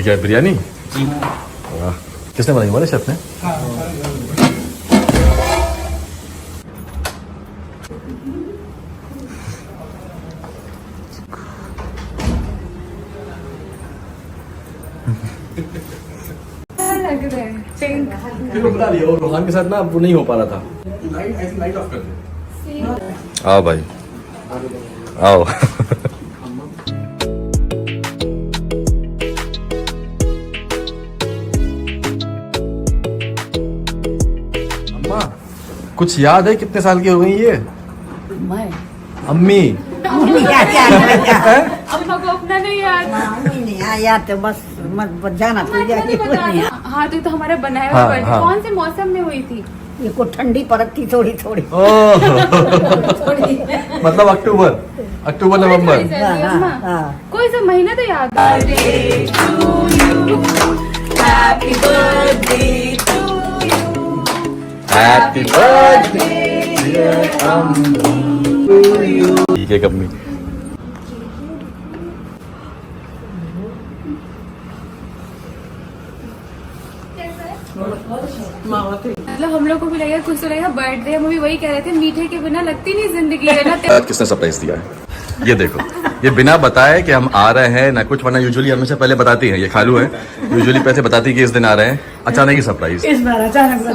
क्या है, बिरयानी? वाह, किसने बनाई? हमारे शेफ ने? लग रहा है पिंक। फिर वो बना लिया और रोहान के साथ ना वो नहीं हो पा रहा था। लाइट ऑफ कर दे। आओ भाई आओ। अम्मा कुछ याद है कितने साल की हो गई ये? मैं अम्मी अम्मा को अपना नहीं याद। नहीं आया तो बस मत जाना तू जाके बताया। हाँ तो हमारा बनाया हुआ हाँ, बर्थडे हाँ। कौन से मौसम में हुई थी? ये को ठंडी पड़त थी थोड़ी थोड़ी ओह मतलब अक्टूबर नवंबर। थोड़ी सर्दी, हाँ, अम्मा। हाँ। कोई सा महीना तो याद हैप्पी बर्थडे डियर अम्मी। ठीक है अम्मी। मतलब हम लोग को भी लगेगा कुछ तो लगेगा बर्थडे। हम भी वही कह रहे थे मीठे के बिना लगती नहीं जिंदगी है ना। आज किसने सरप्राइज दिया है? ये देखो, ये बिना बताए कि हम आ रहे हैं ना कुछ, वरना यूजुअली हमेशा पहले बताती हैं। ये खालू है, यूजुअली पैसे बताती कि इस दिन आ रहे हैं, अचानक ही सरप्राइज। इस बार अचानक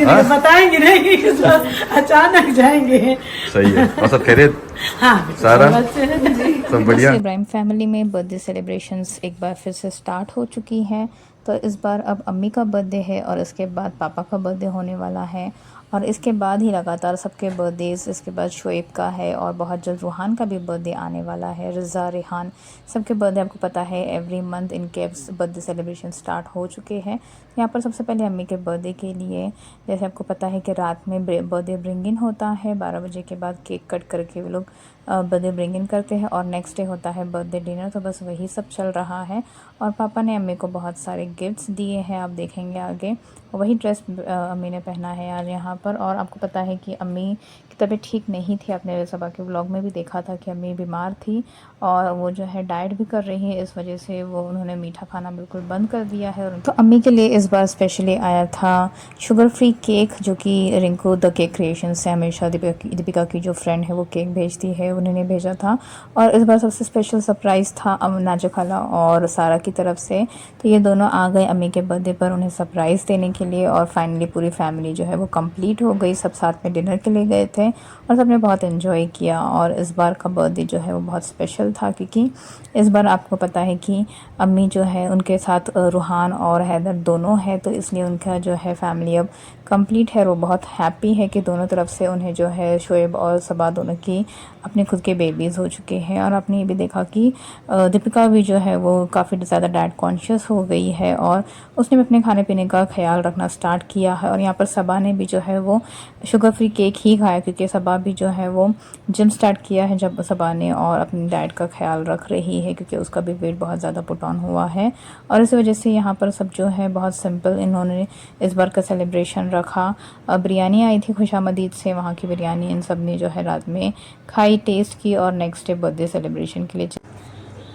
हाँ? बताएंगे नहीं, इस बार अचानक जाएंगे। सही है। और सब खैरियत? हाँ सारा सब बढ़िया। इब्राहिम फैमिली में बर्थडे सेलिब्रेशंस एक बार फिर से स्टार्ट हो चुकी हैं। तो इस बार अब अम्मी का बर्थडे है और इसके बाद पापा का बर्थडे होने वाला है और इसके बाद ही लगातार सबके बर्थडेज, इसके बाद शोएब का है और बहुत जल्द रूहान का भी बर्थडे आने वाला है। रिज़ा, रेहान सबके बर्थडे आपको पता है एवरी मंथ इनके बर्थडे सेलिब्रेशन स्टार्ट हो चुके हैं। यहाँ पर सबसे पहले अम्मी के बर्थडे के लिए जैसे आपको पता है कि रात में बर्थडे ब्रिंग इन होता है, 12 बजे के बाद केक कट करके वो लोग बर्थडे ब्रिंग इन करते हैं और नेक्स्ट डे होता है बर्थडे डिनर। तो बस वही सब चल रहा है और पापा ने अम्मी को बहुत सारे गिफ्ट्स दिए हैं, आप देखेंगे आगे। वही ड्रेस अम्मी ने पहना है आज यहाँ पर। और आपको पता है कि अम्मी की तबीयत ठीक नहीं थी, आपने सबा के व्लॉग में भी देखा था कि अम्मी बीमार थी और वो जो है डाइट भी कर रही है, इस वजह से वो उन्होंने मीठा खाना बिल्कुल बंद कर दिया है। तो अम्मी के लिए इस बार स्पेशली आया था शुगर फ्री केक, जो कि रिंकू द केक क्रिएशन से हमेशा दीपिका की जो फ्रेंड है वो केक भेजती है, उन्होंने भेजा था। और इस बार सबसे स्पेशल सरप्राइज़ था नाजा खाला और सारा की तरफ से। तो ये दोनों आ गए अम्मी के बर्थडे पर उन्हें सरप्राइज़ देने के लिए और फाइनली पूरी फैमिली जो है वो कंप्लीट हो गई। सब साथ में डिनर के लिए गए थे और सबने बहुत एंजॉय किया। और इस बार का बर्थडे जो है वो बहुत स्पेशल था क्योंकि इस बार आपको पता है कि अम्मी जो है उनके साथ रूहान और हैदर दोनों है, तो इसलिए उनका जो है फैमिली अब कंप्लीट है। वो बहुत हैप्पी है कि दोनों तरफ से उन्हें जो है शोएब और सबा दोनों की अपने खुद के बेबीज़ हो चुके हैं। और आपने ये भी देखा कि दीपिका भी जो है वो काफ़ी ज़्यादा डाइट कॉन्शियस हो गई है और उसने भी अपने खाने पीने का ख्याल रखना स्टार्ट किया है। और यहाँ पर सबा ने भी जो है वो शुगर फ्री केक ही खाया क्योंकि सबा भी जो है वो जिम स्टार्ट किया है जब सबा ने और अपनी डाइट का ख्याल रख रही है क्योंकि उसका भी वेट बहुत ज़्यादा पुट ऑन हुआ है। और इस वजह से यहाँ पर सब जो है बहुत सिंपल इन्होंने इस बार का सेलिब्रेशन रखा। बिरयानी आई थी खुशामदीद से, वहाँ की बिरयानी इन सब ने जो है रात में खाई, टेस्ट की और नेक्स्ट डे बर्थडे सेलिब्रेशन के लिए।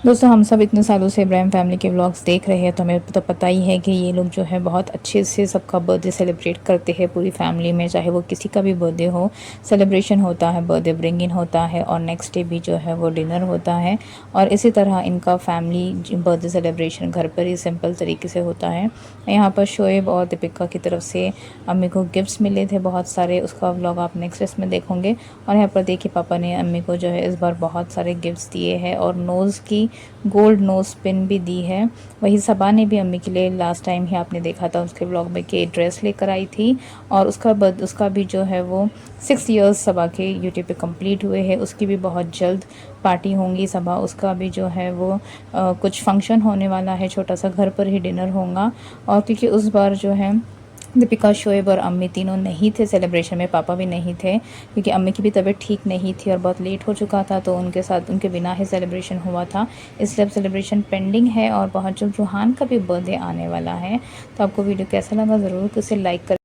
दोस्तों हम सब इतने सालों से इब्राहिम फैमिली के व्लॉग्स देख रहे हैं तो हमें तो पता ही है कि ये लोग जो है बहुत अच्छे से सबका बर्थडे सेलिब्रेट करते हैं पूरी फैमिली में, चाहे वो किसी का भी बर्थडे हो, सेलिब्रेशन होता है, बर्थडे ब्रिंग इन होता है और नेक्स्ट डे भी जो है वो डिनर होता है। और इसी तरह इनका फैमिली बर्थडे सेलिब्रेशन घर पर ही सिंपल तरीके से होता है। यहाँ पर शोएब और दीपिका की तरफ से अम्मी को गिफ्ट्स मिले थे बहुत सारे, उसका व्लॉग आप नेक्स्ट में देखोगे। और यहाँ पर देखिए पापा ने अम्मी को जो है इस बार बहुत सारे गिफ्ट्स दिए हैं और नोज़ की गोल्ड नोज पिन भी दी है। वही सबा ने भी अम्मी के लिए लास्ट टाइम ही आपने देखा था उसके ब्लॉग में कि ड्रेस लेकर आई थी और उसका भी जो है वो 6 इयर्स सबा के यूट्यूब पे कंप्लीट हुए हैं। उसकी भी बहुत जल्द पार्टी होंगी सबा, उसका भी जो है वो कुछ फंक्शन होने वाला है, छोटा सा घर पर ही डिनर होगा। और क्योंकि उस बार जो है दीपिका, शोएब और अम्मी तीनों नहीं थे सेलिब्रेशन में, पापा भी नहीं थे क्योंकि अम्मी की भी तबीयत ठीक नहीं थी और बहुत लेट हो चुका था, तो उनके साथ उनके बिना ही सेलिब्रेशन हुआ था, इसलिए अब सेलिब्रेशन पेंडिंग है। और बहुत जल्द रूहान का भी बर्थडे आने वाला है। तो आपको वीडियो कैसा लगा ज़रूर उसे लाइक कर